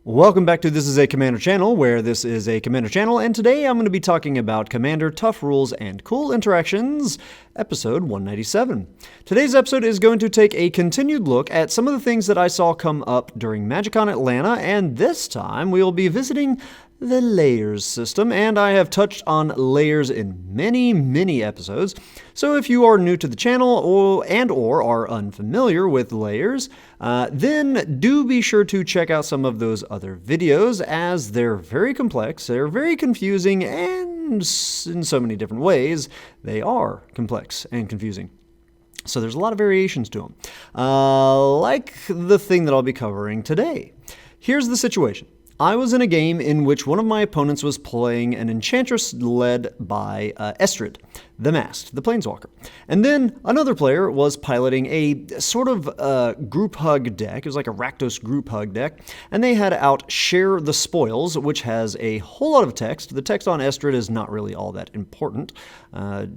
Welcome back to This is a Commander channel, where this is a Commander channel, and today I'm going to be talking about Commander Tough Rules and Cool Interactions, episode 197. Today's episode is going to take a continued look at some of the things that I saw come up during MagicCon Atlanta, and this time we'll be visiting the layers system, and I have touched on layers in many episodes, so if you are new to the channel or are unfamiliar with layers, then do be sure to check out some of those other videos, as they're very complex, they're very confusing, and in so many different ways, they are complex and confusing. So there's a lot of variations to them, like the thing that I'll be covering today. Here's the situation. I was in a game in which one of my opponents was playing an Enchantress led by Estrid, the Masked, the Planeswalker. And then another player was piloting a sort of group hug deck. It was like a Rakdos group hug deck. And they had out Share the Spoils, which has a whole lot of text. The text on Estrid is not really all that important.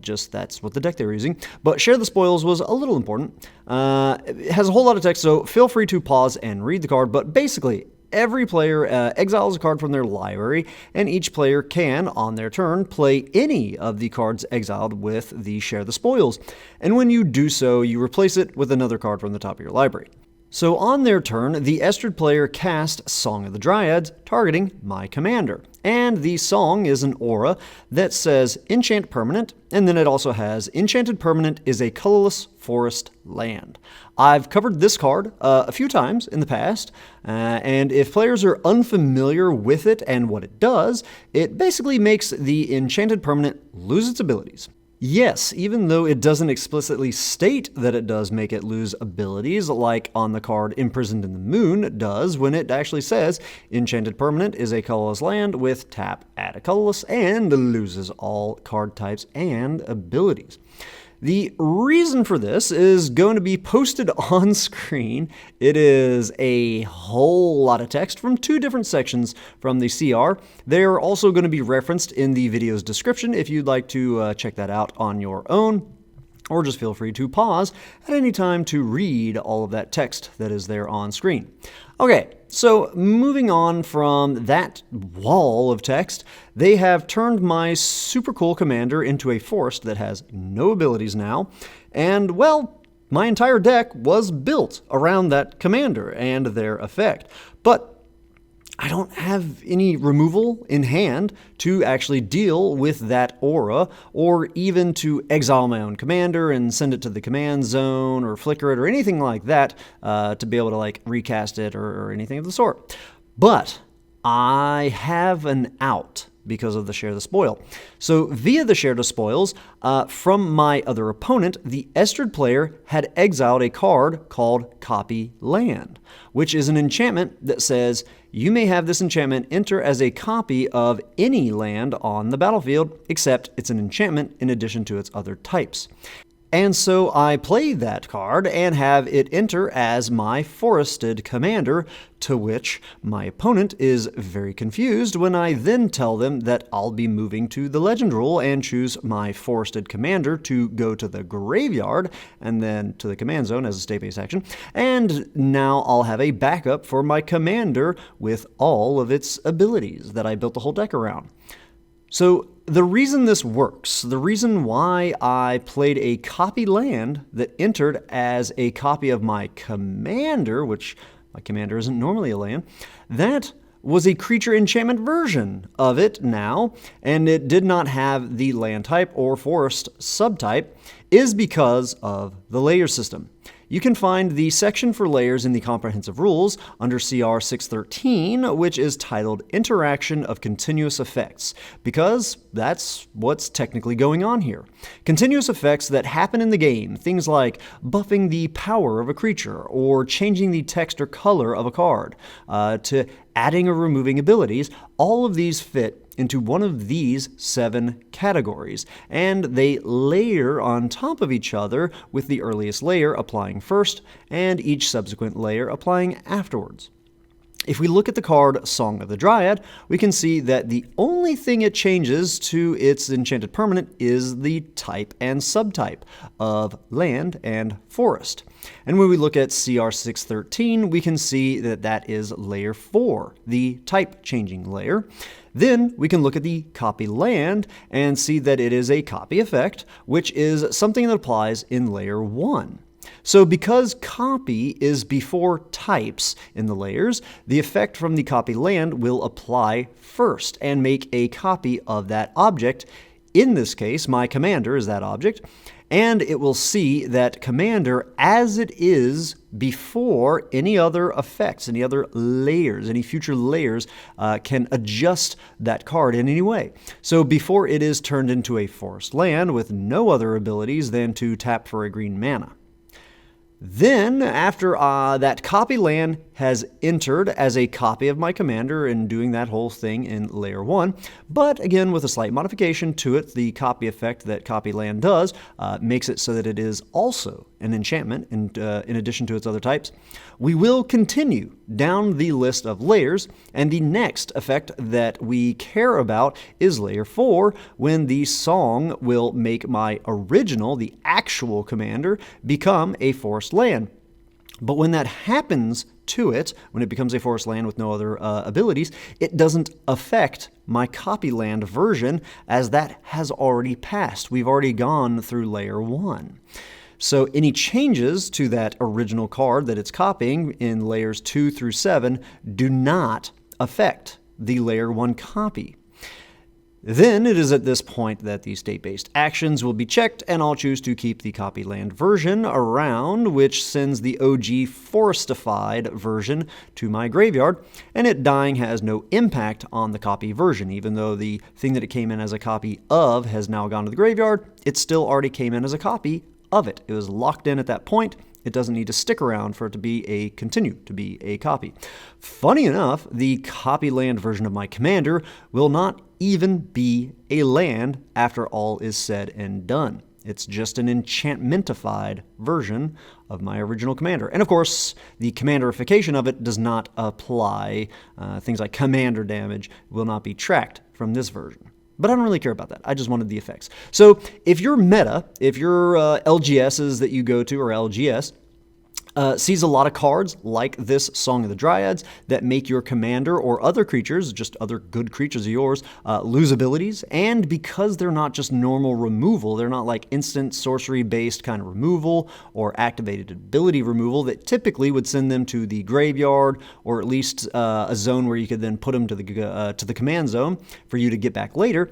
Just that's what the deck they were using. But Share the Spoils was a little important. It has a whole lot of text, so feel free to pause and read the card. But basically, every player exiles a card from their library, and each player can, on their turn, play any of the cards exiled with the Share the Spoils. And when you do so, you replace it with another card from the top of your library. So on their turn, the Estrid player cast Song of the Dryads, targeting my commander. And the song is an aura that says Enchant Permanent, and then it also has Enchanted Permanent is a colorless forest land. I've covered this card a few times in the past, and if players are unfamiliar with it and what it does, it basically makes the Enchanted Permanent lose its abilities. Yes, even though it doesn't explicitly state that it does make it lose abilities, like on the card Imprisoned in the Moon does, when it actually says Enchanted Permanent is a colorless land with tap, add a colorless, and loses all card types and abilities. The reason for this is going to be posted on screen. It is a whole lot of text from two different sections from the CR. They are also going to be referenced in the video's description if you'd like to check that out on your own, or just feel free to pause at any time to read all of that text that is there on screen. Okay, so moving on from that wall of text, they have turned my super cool commander into a forest that has no abilities now, and well, my entire deck was built around that commander and their effect. But I don't have any removal in hand to actually deal with that aura, or even to exile my own commander and send it to the command zone, or flicker it, or anything like that, to be able to like recast it or anything of the sort. But I have an out because of the Share the Spoil. So via the Share the Spoils, from my other opponent, the Estrid player had exiled a card called Copy Land, which is an enchantment that says you may have this enchantment enter as a copy of any land on the battlefield, except it's an enchantment in addition to its other types. And so I play that card and have it enter as my forested commander, to which my opponent is very confused when I then tell them that I'll be moving to the legend rule and choose my forested commander to go to the graveyard and then to the command zone as a state-based action. And now I'll have a backup for my commander with all of its abilities that I built the whole deck around. So the reason this works, the reason why I played a copy land that entered as a copy of my commander, which my commander isn't normally a land, that was a creature enchantment version of it now, and it did not have the land type or forest subtype, is because of the layer system. You can find the section for layers in the comprehensive rules under CR 613, which is titled Interaction of Continuous Effects, because that's what's technically going on here. Continuous effects that happen in the game, things like buffing the power of a creature, or changing the text or color of a card, to adding or removing abilities, all of these fit into one of these 7 categories, and they layer on top of each other, with the earliest layer applying first and each subsequent layer applying afterwards. If we look at the card Song of the Dryad, we can see that the only thing it changes to its enchanted permanent is the type and subtype of land and forest. And when we look at CR 613, we can see that that is layer 4, the type changing layer. Then we can look at the copy land and see that it is a copy effect, which is something that applies in layer 1. So because copy is before types in the layers, the effect from the copy land will apply first and make a copy of that object. In this case, my commander is that object, and it will see that commander as it is before any other effects, any other layers, any future layers can adjust that card in any way. So before it is turned into a forest land with no other abilities than to tap for a green mana. Then, after that copy land has entered as a copy of my commander and doing that whole thing in layer 1, but again with a slight modification to it, the copy effect that copy land does makes it so that it is also an enchantment in addition to its other types. We will continue down the list of layers, and the next effect that we care about is layer 4, when the song will make my original, the actual commander, become a forest land. But when that happens to it, when it becomes a forest land with no other abilities, it doesn't affect my copy land version, as that has already passed. We've already gone through layer 1. So any changes to that original card that it's copying in layers 2 through 7 do not affect the layer 1 copy. Then it is at this point that the state-based actions will be checked, and I'll choose to keep the copy land version around, which sends the OG forestified version to my graveyard, and it dying has no impact on the copy version. Even though the thing that it came in as a copy of has now gone to the graveyard, it still already came in as a copy of it. It was locked in at that point. It doesn't need to stick around for it to continue to be a copy. Funny enough, the copy land version of my commander will not even be a land after all is said and done. It's just an enchantmentified version of my original commander. And of course, the commanderification of it does not apply. Things like commander damage will not be tracked from this version. But I don't really care about that. I just wanted the effects. So if your meta, if your LGSs that you go to, or LGS, sees a lot of cards like this Song of the Dryads that make your commander or other creatures, just other good creatures of yours, lose abilities. And because they're not just normal removal, they're not like instant sorcery-based kind of removal or activated ability removal that typically would send them to the graveyard, or at least a zone where you could then put them to the command zone for you to get back later.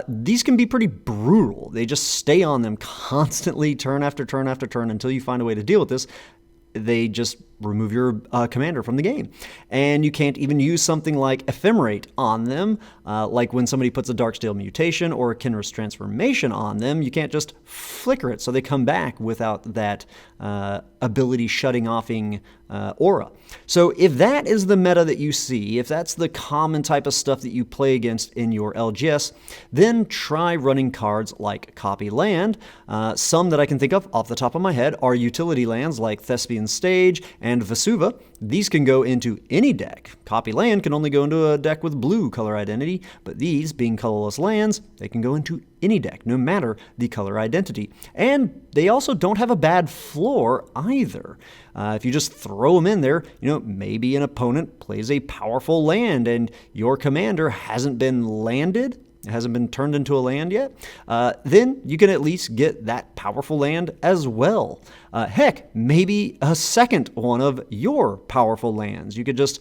These can be pretty brutal. They just stay on them constantly, turn after turn after turn, until you find a way to deal with this. They just remove your commander from the game. And you can't even use something like Ephemerate on them, like when somebody puts a Darksteel Mutation or a Kenrith Transformation on them, you can't just flicker it so they come back without that ability shutting offing aura. So if that is the meta that you see, if that's the common type of stuff that you play against in your LGS, then try running cards like Copy Land. Some that I can think of off the top of my head are utility lands like Thespian Stage and Vesuva. These can go into any deck. Copy Land can only go into a deck with blue color identity, but these, being colorless lands, they can go into any deck, no matter the color identity. And they also don't have a bad floor either. If you just throw them in there, maybe an opponent plays a powerful land and your commander hasn't been landed, it hasn't been turned into a land yet, then you can at least get that powerful land as well. Heck, maybe a second one of your powerful lands. You could just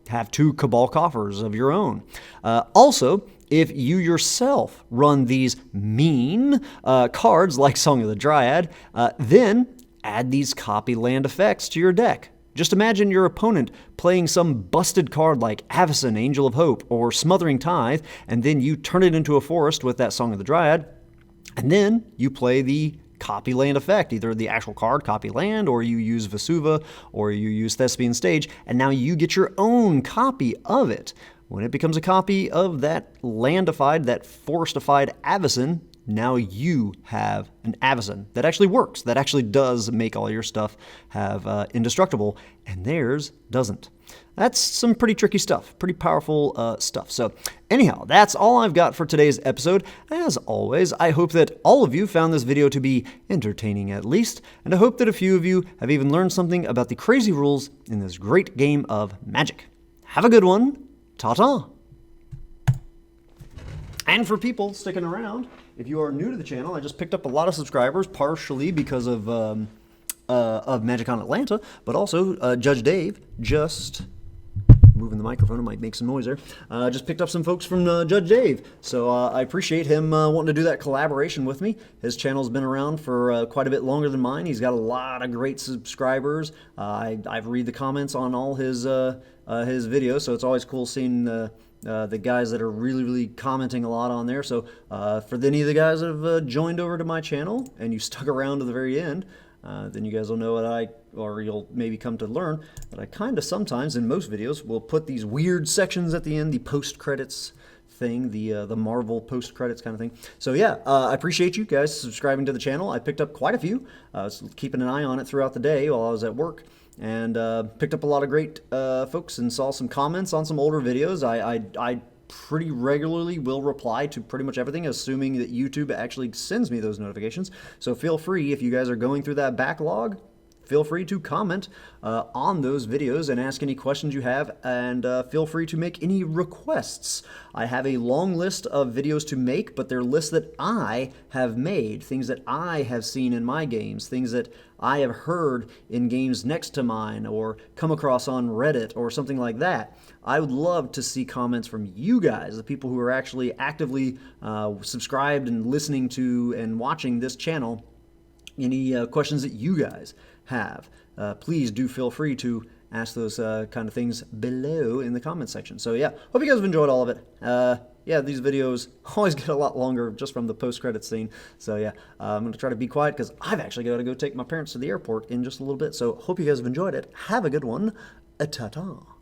have 2 Cabal Coffers of your own. Also, if you yourself run these mean cards like Song of the Dryad, then add these copy land effects to your deck. Just imagine your opponent playing some busted card like Avacyn, Angel of Hope, or Smothering Tithe, and then you turn it into a forest with that Song of the Dryad, and then you play the copy land effect, either the actual card, copy land, or you use Vesuva, or you use Thespian Stage, and now you get your own copy of it. When it becomes a copy of that landified, that forestified Avacyn, now you have an Avacyn that actually works, that actually does make all your stuff have indestructible, and theirs doesn't. That's some pretty tricky stuff, pretty powerful stuff. So anyhow, that's all I've got for today's episode. As always, I hope that all of you found this video to be entertaining at least, and I hope that a few of you have even learned something about the crazy rules in this great game of Magic. Have a good one. Ta-ta. And for people sticking around, if you are new to the channel, I just picked up a lot of subscribers, partially because of MagicCon Atlanta, but also Judge Dave just... moving the microphone, it might make some noise there. Just picked up some folks from Judge Dave, so I appreciate him wanting to do that collaboration with me. His channel's been around for quite a bit longer than mine. He's got a lot of great subscribers. I've read the comments on all his videos, so it's always cool seeing the guys that are really commenting a lot on there. So for any of the guys that have joined over to my channel and you stuck around to the very end, then you guys will know or you'll maybe come to learn that I kind of sometimes, in most videos, will put these weird sections at the end, the post-credits thing, the Marvel post-credits kind of thing. So yeah, I appreciate you guys subscribing to the channel. I picked up quite a few. I was keeping an eye on it throughout the day while I was at work, and picked up a lot of great folks and saw some comments on some older videos. I pretty regularly will reply to pretty much everything, assuming that YouTube actually sends me those notifications. So feel free, if you guys are going through that backlog, feel free to comment on those videos and ask any questions you have, and feel free to make any requests. I have a long list of videos to make, but they're lists that I have made, things that I have seen in my games, things that I have heard in games next to mine or come across on Reddit or something like that. I would love to see comments from you guys, the people who are actually actively subscribed and listening to and watching this channel. Any questions that you guys have, please do feel free to ask those kind of things below in the comment section. So yeah, hope you guys have enjoyed all of it. Yeah, these videos always get a lot longer just from the post-credits scene. So yeah, I'm going to try to be quiet because I've actually got to go take my parents to the airport in just a little bit. So hope you guys have enjoyed it. Have a good one. Ta-ta.